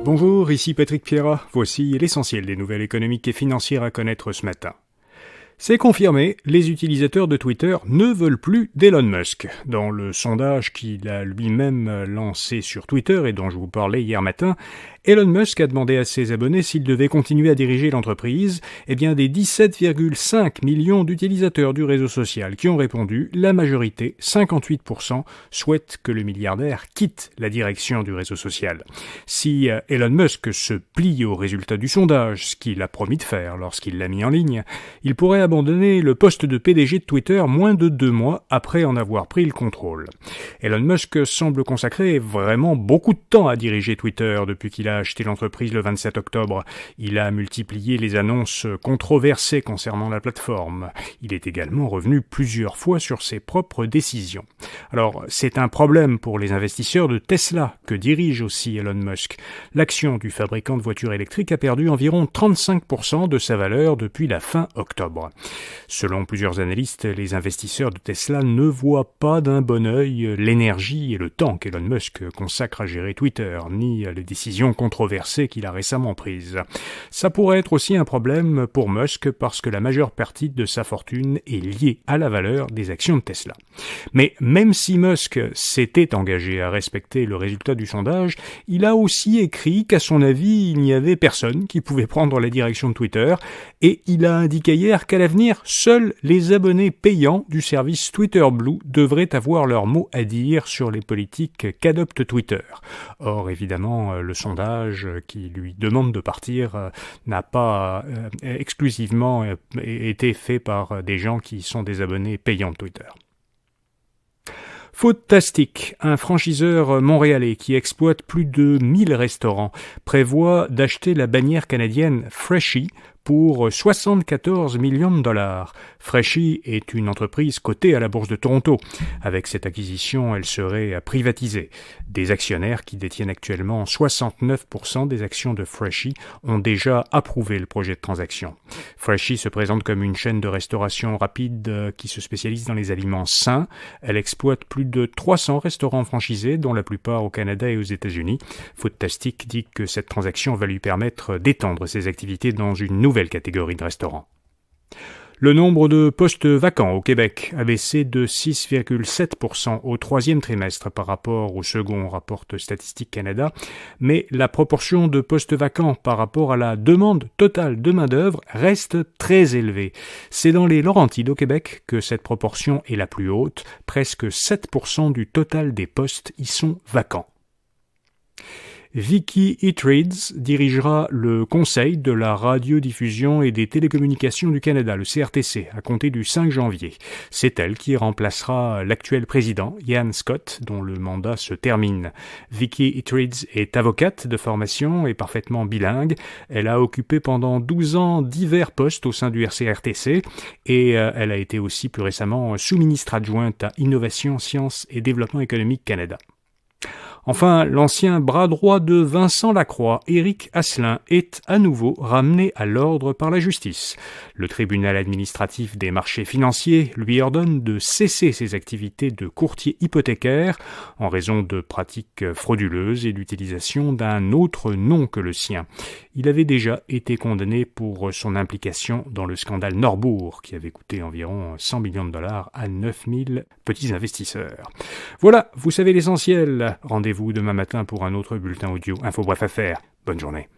Bonjour, ici Patrick Pierrat. Voici l'essentiel des nouvelles économiques et financières à connaître ce matin. C'est confirmé, les utilisateurs de Twitter ne veulent plus d'Elon Musk. Dans le sondage qu'il a lui-même lancé sur Twitter et dont je vous parlais hier matin, Elon Musk a demandé à ses abonnés s'il devait continuer à diriger l'entreprise. Eh bien, des 17,5 millions d'utilisateurs du réseau social qui ont répondu, la majorité, 58%, souhaitent que le milliardaire quitte la direction du réseau social. Si Elon Musk se plie aux résultats du sondage, ce qu'il a promis de faire lorsqu'il l'a mis en ligne, il pourrait abandonner le poste de PDG de Twitter moins de 2 mois après en avoir pris le contrôle. Elon Musk semble consacrer vraiment beaucoup de temps à diriger Twitter depuis qu'il a acheté l'entreprise le 27 octobre. Il a multiplié les annonces controversées concernant la plateforme. Il est également revenu plusieurs fois sur ses propres décisions. Alors, c'est un problème pour les investisseurs de Tesla que dirige aussi Elon Musk. L'action du fabricant de voitures électriques a perdu environ 35% de sa valeur depuis la fin octobre. Selon plusieurs analystes, les investisseurs de Tesla ne voient pas d'un bon œil l'énergie et le temps qu'Elon Musk consacre à gérer Twitter, ni les décisions controversées qu'il a récemment prises. Ça pourrait être aussi un problème pour Musk parce que la majeure partie de sa fortune est liée à la valeur des actions de Tesla. Mais même si Musk s'était engagé à respecter le résultat du sondage, il a aussi écrit qu'à son avis, il n'y avait personne qui pouvait prendre la direction de Twitter et il a indiqué hier qu'à l'avenir, seuls les abonnés payants du service Twitter Blue devraient avoir leur mot à dire sur les politiques qu'adopte Twitter. Or, évidemment, le sondage qui lui demande de partir n'a pas exclusivement été fait par des gens qui sont des abonnés payants de Twitter. Foodtastic, un franchiseur montréalais qui exploite plus de 1000 restaurants, prévoit d'acheter la bannière canadienne Freshii pour 74 millions de dollars. Freshii est une entreprise cotée à la Bourse de Toronto. Avec cette acquisition, elle serait privatisée. Des actionnaires qui détiennent actuellement 69% des actions de Freshii ont déjà approuvé le projet de transaction. Freshii se présente comme une chaîne de restauration rapide qui se spécialise dans les aliments sains. Elle exploite plus de 300 restaurants franchisés, dont la plupart au Canada et aux États-Unis. Foodtastic dit que cette transaction va lui permettre d'étendre ses activités dans une nouvelle catégorie de restaurants. Le nombre de postes vacants au Québec a baissé de 6,7% au troisième trimestre par rapport au second, rapporte Statistique Canada, mais la proportion de postes vacants par rapport à la demande totale de main-d'œuvre reste très élevée. C'est dans les Laurentides au Québec que cette proportion est la plus haute, presque 7% du total des postes y sont vacants. Vicki Eatrides dirigera le Conseil de la radiodiffusion et des télécommunications du Canada, le CRTC, à compter du 5 janvier. C'est elle qui remplacera l'actuel président, Ian Scott, dont le mandat se termine. Vicki Eatrides est avocate de formation et parfaitement bilingue. Elle a occupé pendant 12 ans divers postes au sein du CRTC et elle a été aussi plus récemment sous-ministre adjointe à Innovation, Sciences et Développement économique Canada. Enfin, l'ancien bras droit de Vincent Lacroix, Éric Asselin, est à nouveau ramené à l'ordre par la justice. Le tribunal administratif des marchés financiers lui ordonne de cesser ses activités de courtier hypothécaire en raison de pratiques frauduleuses et d'utilisation d'un autre nom que le sien. Il avait déjà été condamné pour son implication dans le scandale Norbourg, qui avait coûté environ 100 millions de dollars à 9000 petits investisseurs. Voilà, vous savez l'essentiel. Rendez-vous demain matin pour un autre bulletin audio Info Bref Affaires. Bonne journée.